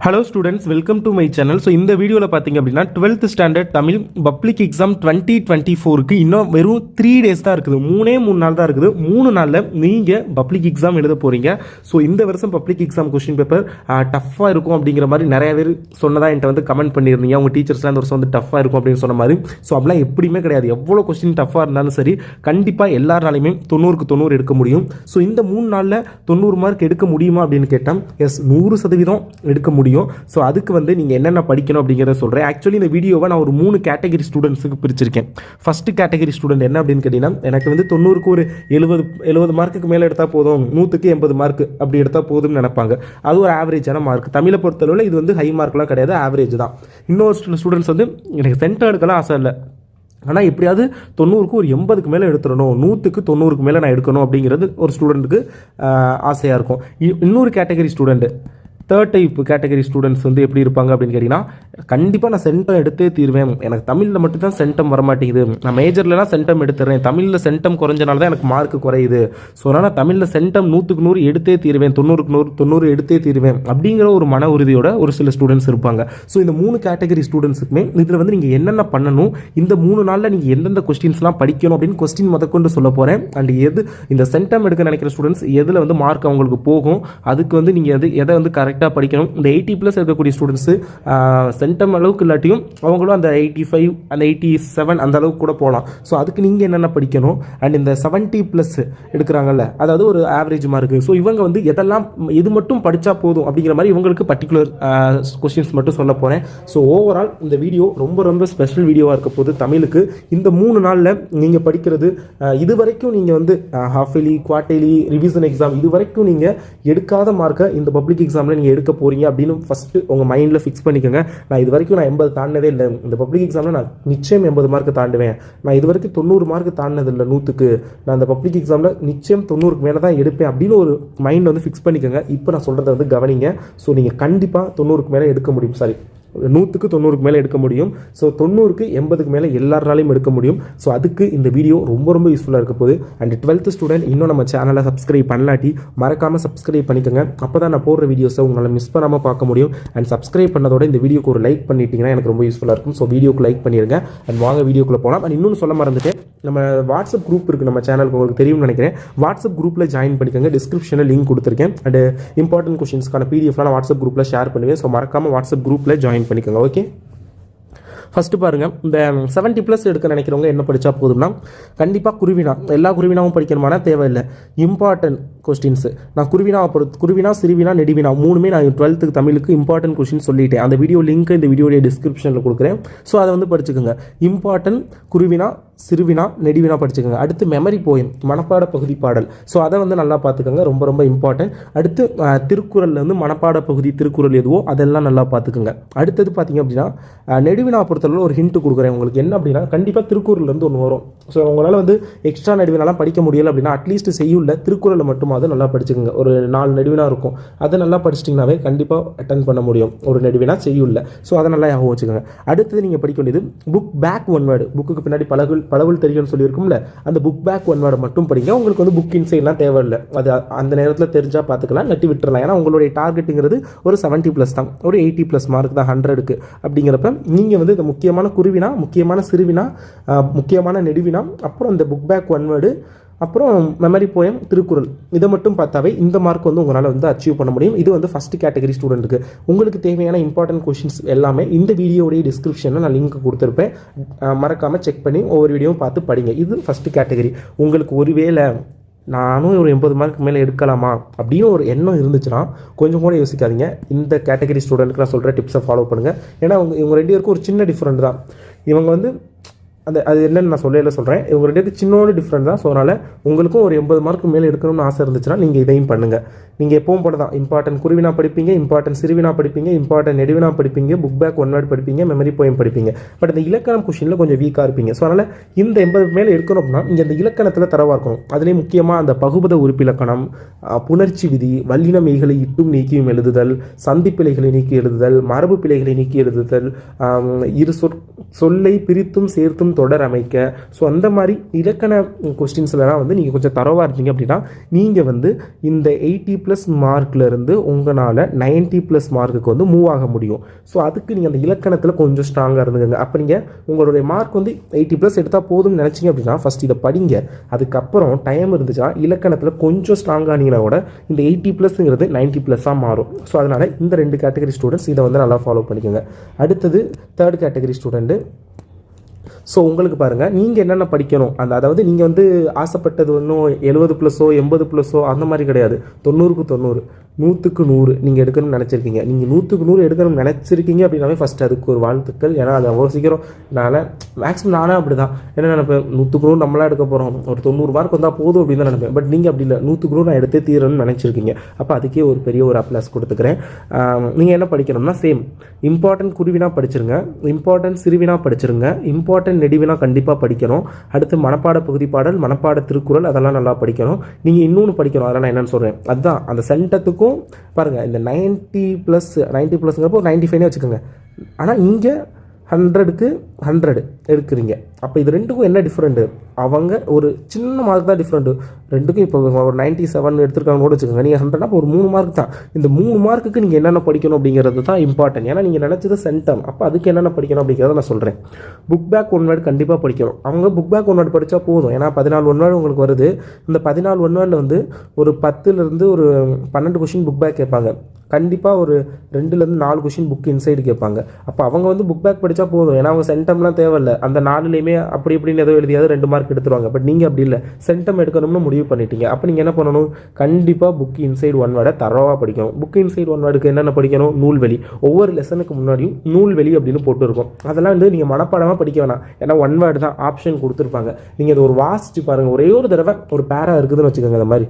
Hello students, welcome to my channel. So இந்த வீடியோவில் பார்த்தீங்க அப்படின்னா 12th standard Tamil public exam 2024க்கு இன்னும் வெறும் 3 days தான் இருக்குது. 3 நாள் தான் இருக்குது. 3 நாளில் நீங்கள் பப்ளிக் எக்ஸாம் எழுத போகிறீங்க. ஸோ இந்த வருஷம் பப்ளிக் எக்ஸாம் கொஸ்டின் பேப்பர் டஃப்பாக இருக்கும் அப்படிங்கிற மாதிரி நிறைய பேர் சொன்னதாக என்கிட்ட வந்து கமெண்ட் பண்ணியிருந்தீங்க. உங்கள் டீச்சர்ஸ்லாம் இந்த வருஷம் வந்து டஃப்பாக இருக்கும் அப்படின்னு சொன்ன மாதிரி. ஸோ அப்படிலாம் எப்படியுமே கிடையாது. எவ்வளோ கொஸ்டின் டஃப்பாக இருந்தாலும் சரி, கண்டிப்பாக எல்லாராலையுமே 90க்கு 90 எடுக்க முடியும். ஸோ இந்த 3 நாளில் 90 மார்க் எடுக்க முடியுமா அப்படின்னு கேட்டால் எஸ், 100% எடுக்க முடியும். ஸோ அதுக்கு வந்து நீங்கள் என்னென்ன படிக்கணும் அப்படிங்கிறத சொல்கிறேன். ஆக்சுவலி இந்த வீடியோவை நான் ஒரு 3 கேட்டகரி ஸ்டூடெண்ட்ஸுக்கு பிரிச்சிருக்கேன். ஃபஸ்ட்டு கேட்டகரி ஸ்டூடெண்ட் என்ன அப்படின்னு கேட்டிங்கன்னா, எனக்கு வந்து 90க்கு ஒரு 70 மார்க்குக்கு மேலே எடுத்தால் போதும், 100க்கு 80 மார்க் அப்படி எடுத்தால் போதும்னு நினைப்பாங்க. அது ஒரு ஆவரேஜான மார்க். தமிழை பொறுத்தளவில் இது வந்து ஹை மார்க்லாம் கிடையாது, ஆவரேஜ் தான். இன்னொரு ஸ்டூடெண்ட்ஸ் வந்து எனக்கு சென்டர் எடுக்கலாம் ஆசை இல்லை, ஆனால் எப்படியாவது 90க்கு ஒரு 80க்கு மேலே எடுத்துடணும், 100க்கு 90க்கு மேலே நான் எடுக்கணும் அப்படிங்கிறது ஒரு ஸ்டூடெண்ட்டுக்கு ஆசையாக இருக்கும். இன்னொரு category student, third type category students வந்து எப்படி இருப்பாங்க அப்படின்னு கேட்டிங்கன்னா, கண்டிப்பாக நான் சென்டம் எடுத்தே தீர்வேன், எனக்கு தமிழில் மட்டும்தான் சென்டம் வரமாட்டேங்குது, நான் மேஜர்லாம் சென்டம் எடுத்துறேன், தமிழில் சென்டம் குறைஞ்சனால தான் எனக்கு மார்க் குறையுது, ஸோ அதனால் தமிழில் சென்டம் 100க்கு 100 எடுத்தே தீர்வேன், 90க்கு 90 எடுத்தே தீர்வேன் அப்படிங்கிற ஒரு மன உறுதியோட ஒரு சில ஸ்டூடெண்ட்ஸ் இருப்பாங்க. ஸோ இந்த 3 கேட்டகரி ஸ்டூடெண்ட்ஸுக்குமே இதில் வந்து நீங்கள் என்னென்ன பண்ணணும், இந்த 3 நாளில் நீங்கள் எந்தெந்த கொஸ்டின்ஸ்லாம் படிக்கணும் அப்படின்னு கொஸ்டின் முதற்கொண்டு சொல்ல போகிறேன். அண்ட் எது இந்த சென்டம் எடுக்க நினைக்கிற ஸ்டூடெண்ட்ஸ் எதில் வந்து மார்க் அவங்களுக்கு போகும், அதுக்கு வந்து நீங்கள் எதை வந்து கரெக்டாக படிக்கணும். இந்த 80+ இருக்கக்கூடிய ஸ்டூடெண்ட்ஸு சென்டம் அளவுக்கு இல்லாட்டியும் அவங்களும் அந்த 85 அந்த 87 அந்த அளவுக்கு கூட போகலாம். ஸோ அதுக்கு நீங்கள் என்னென்ன படிக்கணும். அண்ட் இந்த 70+ எடுக்கிறாங்கல்ல, அதாவது ஒரு ஆவரேஜ் மார்க்கு. ஸோ இவங்க வந்து எதெல்லாம் இது மட்டும் படித்தா போதும் அப்படிங்கிற மாதிரி இவங்களுக்கு பர்டிகுலர் கொஸ்டின்ஸ் மட்டும் சொல்ல போகிறேன். ஸோ ஓவரால் இந்த வீடியோ ரொம்ப ஸ்பெஷல் வீடியோவாக இருக்க போது தமிழுக்கு. இந்த 3 நாளில் நீங்கள் படிக்கிறது இது வரைக்கும் நீங்கள் வந்து half yearly, quarterly, revision exam இது வரைக்கும் நீங்கள் எடுக்காத மார்க்கை இந்த பப்ளிக் எக்ஸாமில் நீங்கள் எடுக்க போகிறீங்க அப்படின்னு ஃபஸ்ட்டு உங்கள் மைண்டில் ஃபிக்ஸ் பண்ணிக்கோங்க. நான் இது வரைக்கும் நான் 80 தாண்டினதே இல்லை, இந்த பப்ளிக் எக்ஸாமில் நான் நிச்சயம் 80 மார்க்கு தாண்டுவேன், நான் இது வரைக்கும் 90 மார்க்கு தாண்டினது இல்லை 100க்கு, நான் அந்த பப்ளிக் எக்ஸாமில் நிச்சயம் 90க்கு மேலே தான் எடுப்பேன் அப்படின்னு ஒரு மைண்ட் வந்து ஃபிக்ஸ் பண்ணிக்கோங்க. இப்போ நான் சொல்கிறத வந்து கவனிங்க. ஸோ நீங்கள் கண்டிப்பாக 90க்கு மேலே எடுக்க முடியும், 100க்கு 90க்கு மேலே எடுக்க முடியும். ஸோ 90க்கு 80க்கு மேலே எல்லாராலையும் எடுக்க முடியும். ஸோ அதுக்கு இந்த வீடியோ ரொம்ப யூஸ்ஃபுல்லாக இருக்க போகுது. அண்ட் 12th ஸ்டூடெண்ட் இன்னும் நம்ம சேனலை சப்ஸ்கிரைப் பண்ணலாட்டி மறக்காமல் சப்ஸ்கிரைப் பண்ணிக்கோங்க. அப்போ தான் நான் போடுற வீடியோஸை உங்களால் மிஸ் பண்ணாமல் பார்க்க முடியும். அண்ட் சப்ஸ்கிரைப் பண்ணதோட இந்த வீடியோக்கு ஒரு லைக் பண்ணிட்டீங்கன்னா எனக்கு ரொம்ப யூஸ்ஃபுல்லாக இருக்கும். ஸோ வீடியோக்கு லைக் பண்ணிடுங்க. அண்ட் வாங்க வீடியோக்குள்ளே போகலாம். அண்ட் இன்னொன்று சொல்ல மறந்துட்டேன், நம்ம வாட்ஸ்அப் குரூப் இருக்குது நம்ம சேனலுக்கு, உங்களுக்கு தெரியும்னு நினைக்கிறேன். வாட்ஸ்அப் குரூப்பில் ஜாயின் பண்ணிக்கோங்க. டிஸ்கிரிப்ஷனில் லிங்க் கொடுத்துருக்கேன். அண்ட் இம்பார்ட்டன்ட் கொஸ்டின்ஸ்க்கான பிடிஎஃப்லாம் நான் வாட்ஸ்அப் குரூப்பில் ஷேர் பண்ணுவேன். ஸோ மறக்காமல் வாட்ஸ்அப் குரூப்பில் ஜாயின் பண்ணிக்கோங்க. ஓகே, ஃபஸ்ட்டு பாருங்கள், இந்த 70+ எடுக்க நினைக்கிறவங்க என்ன படித்தா போதும்னா, கண்டிப்பாக குருவினா, எல்லா குருவினாவும் படிக்கணுமானா தேவையில்லை. இம்பார்ட்டன்ட் கொஸ்டின்ஸு நான் குருவினா, சிறுவினா, நெடுவினா 3மே நான் 12th தமிழுக்கு இம்பார்ட்டன்ட் கொஸ்டின் சொல்லிட்டேன். அந்த வீடியோ லிங்க் இந்த வீடியோடைய டிஸ்கிரிப்ஷனில் கொடுக்குறேன். ஸோ அதை வந்து படிச்சுக்கோங்க. இம்பார்ட்டன்ட் குருவினா, சிறுவினா, நெடுவினா படிச்சுக்கோங்க. அடுத்து மெமரி போயம், மனப்பாட பகுதி பாடல். ஸோ அதை வந்து நல்லா பார்த்துக்கோங்க, ரொம்ப இம்பார்ட்டன்ட். அடுத்து திருக்குறளில் வந்து மனப்பாட பகுதி திருக்குறள் எதுவோ அதெல்லாம் நல்லா பார்த்துக்கோங்க. அடுத்தது பார்த்தீங்க அப்படின்னா, நெடுவினா பொறுத்தளவு ஒரு ஹிண்ட் கொடுக்குறேன் உங்களுக்கு. என்ன அப்படின்னா, கண்டிப்பாக திருக்குறள்லேருந்து ஒன்று வரும். ஸோ உங்களால் வந்து எக்ஸ்ட்ரா நெடுவினாலாம் படிக்க முடியலை அப்படின்னா அட்லீஸ்ட் செய்யுள்ள திருக்குறளை மட்டும் அதை நல்லா படிச்சுக்கோங்க. ஒரு 4 நெடுவினா இருக்கும், அதை நல்லா படிச்சிட்டிங்கனாவே கண்டிப்பாக அட்டன் பண்ண முடியும் ஒரு நெடுவினா செய்யுள்ள. ஸோ அதை நல்லா ஞாபகம் வச்சுக்கோங்க. அடுத்தது நீங்கள் படிக்க வேண்டியது புக் பேக் ஒன் வேர்டு. புக்குக்கு பின்னாடி பலவுள் தெரியும்னு சொல்லியிருக்கும்ல, அந்த புக் பேக் ஒன் வேர்டை மட்டும் படிங்க. உங்களுக்கு வந்து புக் இன்சைட்லாம் தேவையில்லை, அது அந்த நேரத்தில் தெரிஞ்சால் பார்த்துக்கலாம், நட்டி விட்டுறலாம். ஏன்னா உங்களுடைய டார்கெட்டுங்கிறது ஒரு 70+ தான், ஒரு 80+ மார்க் தான் 100க்கு. அப்படிங்கிறப்ப நீங்கள் வந்து இந்த முக்கியமான குருவினா, முக்கியமான சிறுவினா, முக்கியமான நெடுவினா, அப்புறம் இந்த புக் பேக் ஒன் வேர்டு, அப்புறம் மெமரி போயம், திருக்குறள், இதை மட்டும் பார்த்தாவே இந்த மார்க் வந்து உங்களால் வந்து அச்சீவ் பண்ண முடியும். இது வந்து ஃபஸ்ட்டு கேட்டகரி ஸ்டூடெண்ட்டுக்கு. உங்களுக்கு தேவையான இம்பார்ட்டன்ட் கொஷின்ஸ் எல்லாமே இந்த வீடியோடைய டிஸ்கிரிப்ஷனில் நான் லிங்க் கொடுத்துருப்பேன். மறக்காமல் செக் பண்ணி ஒவ்வொரு வீடியோவும் பார்த்து படிங்க. இது ஃபஸ்ட்டு கேட்டகரி. உங்களுக்கு ஒருவேளை நானும் ஒரு 80 மார்க் மேலே எடுக்கலாமா அப்படின்னு ஒரு எண்ணம் இருந்துச்சுன்னா கொஞ்சம் கூட யோசிக்காதீங்க. இந்த கேட்டகரி ஸ்டூடெண்ட்டுக்கு நான் சொல்கிற டிப்ஸை ஃபாலோ பண்ணுங்கள். ஏன்னா இவங்க 2 பேருக்கும் ஒரு சின்ன டிஃப்ரெண்ட் தான். இவங்க வந்து அது என்னென்னு நான் சொல்கிறேன். இவங்க 2 பேருக்கு சின்னோட டிஃப்ரெண்ட் தான். ஸோ அதனால் உங்களுக்கும் ஒரு 80 மார்க் மேலே எடுக்கணும்னு ஆசை இருந்துச்சுன்னா நீங்கள் இதையும் பண்ணுங்கள். நீங்கள் எப்பவும் போல தான் இம்பார்ட்டன்ட் குருவினா படிப்பீங்க, இம்பார்ட்டன்ட் சிறுவினா படிப்பீங்க, இம்பார்ட்டன்ட் நெடுவினா படிப்பீங்க, புக் பேக் ஒன் வேர்டு படிப்பீங்க, மெமரி போயம் படிப்பீங்க. பட் இந்த இலக்கணம் கொஸ்டினில் கொஞ்சம் வீக்காக இருப்பீங்க. ஸோ அதனால் இந்த 80 மேலே எடுக்கணும் அப்படின்னா இங்கே இந்த இலக்கணத்தில் தரவாக இருக்கணும். அதுலேயும் முக்கியமாக அந்த பகுபத உறுப்பிலக்கணம், புணர்ச்சி விதி, வல்லின மெய்களை இட்டும் நீக்கியும் எழுதுதல், சந்தி பிழைகளை நீக்கி எழுதுதல், மரபு பிழைகளை நீக்கி எழுதுதல், இரு சொல்லை பிரித்தும் சேர்த்தும் தொடர் அமைக்க, ஸோ அந்த மாதிரி இலக்கண கொஸ்டின்ஸ்லாம் வந்து நீங்கள் கொஞ்சம் தரவாக இருந்தீங்க அப்படின்னா நீங்கள் வந்து இந்த 80+ மார்க்லேருந்து உங்களால் 90+ மார்க்குக்கு வந்து மூவ் ஆக முடியும். ஸோ அதுக்கு நீங்கள் அந்த இலக்கணத்தில் கொஞ்சம் ஸ்ட்ராங்காக இருந்துங்க. அப்போ நீங்கள் உங்களுடைய மார்க் வந்து 80+ எடுத்தால் போதும்னு நினச்சிங்க அப்படின்னா ஃபஸ்ட் இதை படிங்க. அதுக்கப்புறம் டைம் இருந்துச்சுன்னா இலக்கணத்தில் கொஞ்சம் ஸ்ட்ராங்கானீங்கன்னா கூட இந்த 80+ங்கிறது 90+ஆக மாறும். ஸோ அதனால் இந்த 2 கேட்டகரி ஸ்டூடெண்ட்ஸ் இதை வந்து நல்லா ஃபாலோ பண்ணிக்கோங்க. அடுத்தது 3rd கேட்டகரி ஸ்டூடெண்ட்டு. ஸோ உங்களுக்கு பாருங்கள், நீங்கள் என்னென்ன படிக்கணும் அதாவது நீங்கள் வந்து ஆசைப்பட்டது ஒன்றும் 70+ஓ 80+ஓ அந்த மாதிரி கிடையாது. 90க்கு 90, 100க்கு 100 நீங்கள் எடுக்கணும்னு நினச்சிருக்கீங்க. நீங்கள் 100க்கு 100 எடுக்கணும்னு நினச்சிருக்கீங்க அப்படின்னாவே ஃபஸ்ட்டு அதுக்கு ஒரு வாழ்த்துக்கள். ஏன்னா அது அவ்வளோ சீக்கிரம் மேக்ஸிமம் நானே அப்படி தான் என்ன நினைப்பேன், 100க்கு 100 நம்மளாம் எடுக்க போகிறோம், ஒரு 90 மார்க் வந்தால் போதும் அப்படின்னு தான் நினைப்பேன். பட் நீங்கள் அப்படி இல்லை, 100க்கு 100 நான் எடுத்தே தீரணும்னு நினச்சிருக்கீங்க. அப்போ அதுக்கே ஒரு பெரிய ஒரு அப்ளாஸ் கொடுத்துக்கிறேன். நீங்கள் என்ன படிக்கணும்னா சேம் இம்பார்ட்டன்ட் குருவினா படிச்சிருங்க, இம்பார்ட்டன்ட் சிறுவினா படிச்சிருங்க, இம்பார்ட்டன்ட் நெடுவினா கண்டிப்பாக படிக்கணும். அடுத்து மனப்பாட பகுதி பாடல், மனப்பாட திருக்குறள் அதெல்லாம் நல்லா படிக்கணும். நீங்கள் இன்னொன்று படிக்கணும், அதெல்லாம் நான் என்னென்னு சொல்கிறேன். அதுதான் அந்த சென்டத்துக்கும் பாருங்கள், இந்த 90+ங்கிறப்போ 95 வச்சுக்கோங்க. ஆனால் இங்கே 100க்கு 100 எடுக்கிறீங்க. அப்போ இது ரெண்டுக்கும் என்ன டிஃப்ரெண்ட்டு, அவங்க ஒரு சின்ன மார்க் தான் டிஃப்ரெண்ட்டு. ரெண்டுக்கும் இப்போ ஒரு 97 எடுத்துருக்காங்க கூட வச்சுக்கோங்க. நீங்கள் 100 அப்போ ஒரு 3 மார்க் தான். இந்த 3 மார்க்குக்கு நீங்கள் என்னென்ன படிக்கணும் அப்படிங்கிறது தான் இம்பார்ட்டன்ட். ஏன்னா நீங்கள் நினச்சது சென்டம், அப்போ அதுக்கு என்னென்ன படிக்கணும் அப்படிங்கிறத நான் சொல்கிறேன். புக் பேக் 1 வேர்டு கண்டிப்பாக படிக்கணும். அவங்க புக் பேக் 1 வேர்டு படித்தா போதும். ஏன்னா 14 1 வேர்டு உங்களுக்கு வருது. இந்த 14 1 வேர்டில் வந்து ஒரு 10லேருந்து ஒரு 12 கொஷின் புக் பேக் கேட்பாங்க. கண்டிப்பாக ஒரு 2லேருந்து 4 கொஷின் புக் இன்சைடு கேட்பாங்க. அப்போ அவங்க வந்து புக் பேக் படித்தா போதும். ஏன்னா அவங்க சென்டம்லாம் தேவையில்லை. அந்த 4லேயுமே அப்படி இப்படின்னு ஏதோ எழுதியாவது 2 மார்க் எடுத்துருவாங்க. பட் நீங்கள் அப்படி இல்லை, சென்டம் எடுக்கணும்னு முடிவு பண்ணிட்டீங்க. அப்போ நீங்கள் என்ன பண்ணணும், கண்டிப்பாக புக் இன்சைடு 1 வேர்டை தரவாக படிக்கணும். புக் இன்சைடு 1 வேர்டுக்கு என்னென்ன படிக்கணும், நூல்வெளி. ஒவ்வொரு லெசனுக்கு முன்னாடியும் நூல்வெளி அப்படின்னு போட்டுருக்கும். அதெல்லாம் வந்து நீங்கள் மனப்பாடமாக படிக்க வேணாம். ஏன்னா 1 வேர்டு தான் ஆப்ஷன் கொடுத்துருப்பாங்க. நீங்கள் அதை ஒரு வாசிச்சு பாருங்கள். ஒரே ஒரு தடவை ஒரு பேரா இருக்குதுன்னு வச்சுக்கோங்க, அந்த மாதிரி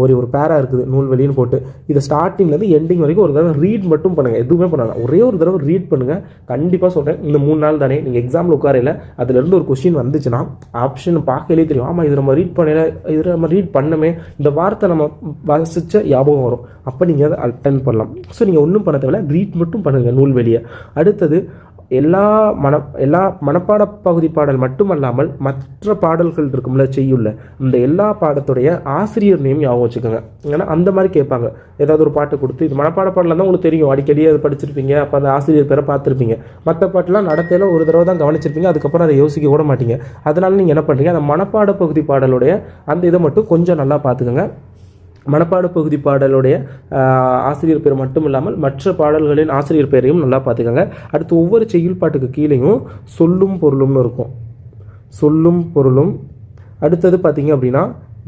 ஒரு பேரா இருக்குது நூல்வெளின்னு போட்டு இதை ஸ்டார்டிங்லேருந்து எண்டிங் வரைக்கும் ஒரு தடவை ரீட் மட்டும் பண்ணுங்கள். எதுவுமே பண்ணலாம், ஒரே ஒரு தடவை ரீட் பண்ணுங்கள். கண்டிப்பாக சொல்கிறேன், இந்த 3 நாள் தானே நீங்கள் எக்ஸாமில் உட்காரையில் அதுலேருந்து ஒரு கொஸ்டின் வந்துச்சுன்னா ஆப்ஷன் பார்க்கலே தெரியும். ஆமாம், இது நம்ம ரீட் பண்ணல, இது நம்ம ரீட் பண்ணமே, இந்த வார்த்தை நம்ம வாசிச்ச ஞாபகம் வரும். அப்போ நீங்கள் அதை அட்டென்ட் பண்ணலாம். ஸோ நீங்கள் ஒன்றும் பண்ண தேவையில்ல, ரீட் மட்டும் பண்ணுங்கள் நூல்வெளியை. அடுத்தது எல்லா மனப்பாட பகுதி பாடல் மட்டுமல்லாமல் மற்ற பாடல்கள் இருக்கும்ல செய்யுள்ள, இந்த எல்லா பாடத்துடைய ஆசிரியர் நேம் ஞாபகம் வச்சுக்கோங்க. ஏன்னா அந்த மாதிரி கேட்பாங்க. ஏதாவது ஒரு பாட்டு கொடுத்து இது மனப்பாட பாடலாம் தான் உங்களுக்கு தெரியும், அடிக்கடி அதை படிச்சிருப்பீங்க, அப்போ அந்த ஆசிரியர் பேரை பார்த்துருப்பீங்க. மற்ற பாட்டெலாம் நடத்தையில் ஒரு தடவை தான் கவனிச்சிருப்பீங்க, அதுக்கப்புறம் அதை யோசிக்க கூட மாட்டீங்க. அதனால நீங்கள் என்ன பண்ணுறீங்க, அந்த மனப்பாட பகுதி பாடலுடைய அந்த இதை மட்டும் கொஞ்சம் நல்லா பார்த்துக்கோங்க. மனப்பாட பகுதி பாடலுடைய ஆசிரியர் பேர் மட்டும் இல்லாமல் மற்ற பாடல்களின் ஆசிரியர் பேரையும் நல்லா பார்த்துக்கோங்க. அடுத்து ஒவ்வொரு செய்யுள் பாட்டுக்கு கீழேயும் சொல்லும் பொருளும்னு இருக்கும். சொல்லும் பொருளும். அடுத்தது பார்த்திங்க அப்படின்னா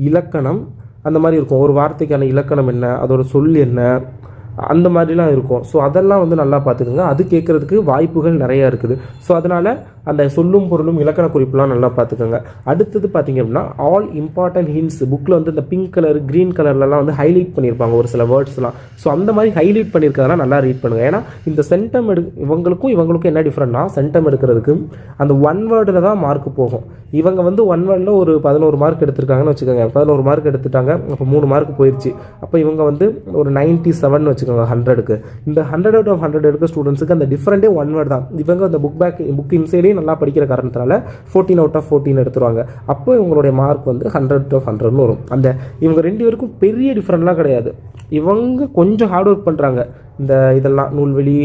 இலக்கணம் அந்த மாதிரி இருக்கும். ஒரு வார்த்தைக்கான இலக்கணம் என்ன, அதோட சொல் என்ன, அந்த மாதிரிலாம் இருக்கும். ஸோ அதெல்லாம் வந்து நல்லா பார்த்துக்கோங்க. அது கேட்குறதுக்கு வாய்ப்புகள் நிறையா இருக்குது. ஸோ அதனால் அந்த சொல்லும் பொருளும் இலக்கண குறிப்புலாம் நல்லா பார்த்துக்கோங்க. அடுத்தது பார்த்திங்க அப்படின்னா ஆல் இம்பார்ட்டன்ட் ஹிண்ட்ஸ். புக்கில் வந்து இந்த பிங்க் கலர் க்ரீன் கலர்லலாம் வந்து ஹைலைட் பண்ணியிருப்பாங்க ஒரு சில வேர்ட்ஸ்லாம். ஸோ அந்த மாதிரி ஹைலைட் பண்ணியிருக்கிறதெல்லாம் நல்லா ரீட் பண்ணுங்கள். ஏன்னா இந்த சென்டம் இவங்களுக்கும் என்ன டிஃப்ரெண்ட்னா, சென்டம் எடுக்கிறதுக்கு அந்த 1 வேர்டில் தான் மார்க் போகும். இவங்க வந்து 1 வேர்டில் ஒரு 11 மார்க் எடுத்திருக்காங்கன்னு வச்சுக்கோங்க. 11 மார்க் எடுத்துட்டாங்க, அப்போ 3 மார்க் போயிடுச்சு. அப்போ இவங்க வந்து ஒரு 97 வச்சுக்கோங்க 100க்கு. இந்த 100 out of 100 எடுக்க ஸ்டூடெண்ட்ஸுக்கு அந்த டிஃப்ரெண்டே 1 வேர்ட் தான். இவங்க அந்த புக் இன்சைடே நல்லா படிக்கிற காரணத்தினால 14 out of 14 எடுத்துருவாங்க. அப்போ இவங்களுடைய மார்க் வந்து 100 out of 100ன்னு வரும். அந்த இவங்க 2 பேருக்கும் பெரிய டிஃப்ரெண்ட்லாம் கிடையாது. இவங்க கொஞ்சம் ஹார்ட் ஒர்க் பண்ணுறாங்க. இந்த இதெல்லாம் நூல்வெளி,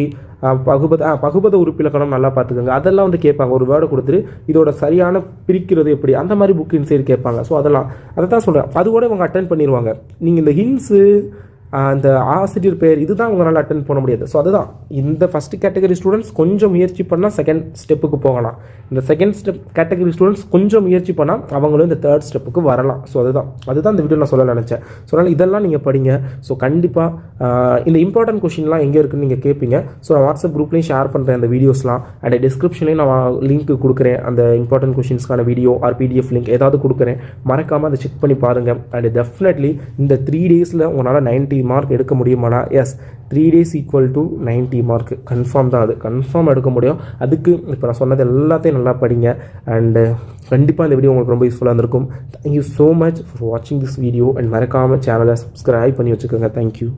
பகுபத உறுப்பிலக்கணம் நல்லா பார்த்துக்கோங்க. அதெல்லாம் வந்து கேட்பாங்க. ஒரு வேர்டை கொடுத்துட்டு இதோட சரியான பிரிக்கிறது எப்படி, அந்த மாதிரி புக் இன்சைடு கேட்பாங்க. ஸோ அதெல்லாம் அதை தான் சொல்கிறேன். அது கூட இவங்க அட்டென்ட் பண்ணிடுவாங்க. நீங்கள் இந்த ஹிண்ட்ஸு அந்த ஆசிரியர் பேர் இதுதான் உங்களால் அட்டென்ட் பண்ண முடியாது. ஸோ அதுதான் இந்த ஃபஸ்ட்டு கேட்டகரி ஸ்டூடெண்ட்ஸ் கொஞ்சம் முயற்சி பண்ணால் செகண்ட் ஸ்டெப்புக்கு போகலாம். இந்த செகண்ட் ஸ்டெப் கேட்டகரி ஸ்டூடெண்ட்ஸ் கொஞ்சம் முயற்சி பண்ணால் அவங்களும் இந்த 3rd ஸ்டெப்புக்கு வரலாம். ஸோ அதுதான் இந்த வீடியோ நான் சொல்ல நினச்சேன். ஸோ அதனால் இதெல்லாம் நீங்கள் படிங்க. ஸோ கண்டிப்பாக இந்த இம்பார்ட்டன்ட் கொஷின்லாம் எங்கே இருக்குன்னு நீங்கள் கேட்பீங்க. ஸோ நான் வாட்ஸ்அப் குரூப்லேயும் ஷேர் பண்ணுறேன் அந்த வீடியோஸ்லாம். அண்ட் டிஸ்கிரிப்ஷன்லேயும் நான் லிங்க் கொடுக்குறேன். அந்த இம்பார்ட்டன்ட் கொஷின்ஸ்க்கான வீடியோ ஆர் PDF லிங்க் ஏதாவது கொடுக்குறேன். மறக்காமல் அதை செக் பண்ணி பாருங்கள். அண்ட் டெஃபினெட்லி இந்த 3 டேஸில் உங்களால் 90 மார்க் எடுக்க முடியுமானா, yes 3 days equal to 90 mark confirm தான். அது கன்ஃபார்ம் எடுக்க முடியும். அதுக்கு இப்போ நான் சொன்னது எல்லாத்தையும் நல்லா படிங்க. அண்டு கண்டிப்பாக இந்த வீடியோ உங்களுக்கு ரொம்ப யூஸ்ஃபுல்லாக இருந்திருக்கும். தேங்க்யூ ஸோ மச் ஃபார் வாட்சிங் திஸ் வீடியோ. அண்ட் மறக்காமல் சேனலை சப்ஸ்கிரைப் பண்ணி வச்சுக்கோங்க. தேங்க்யூ.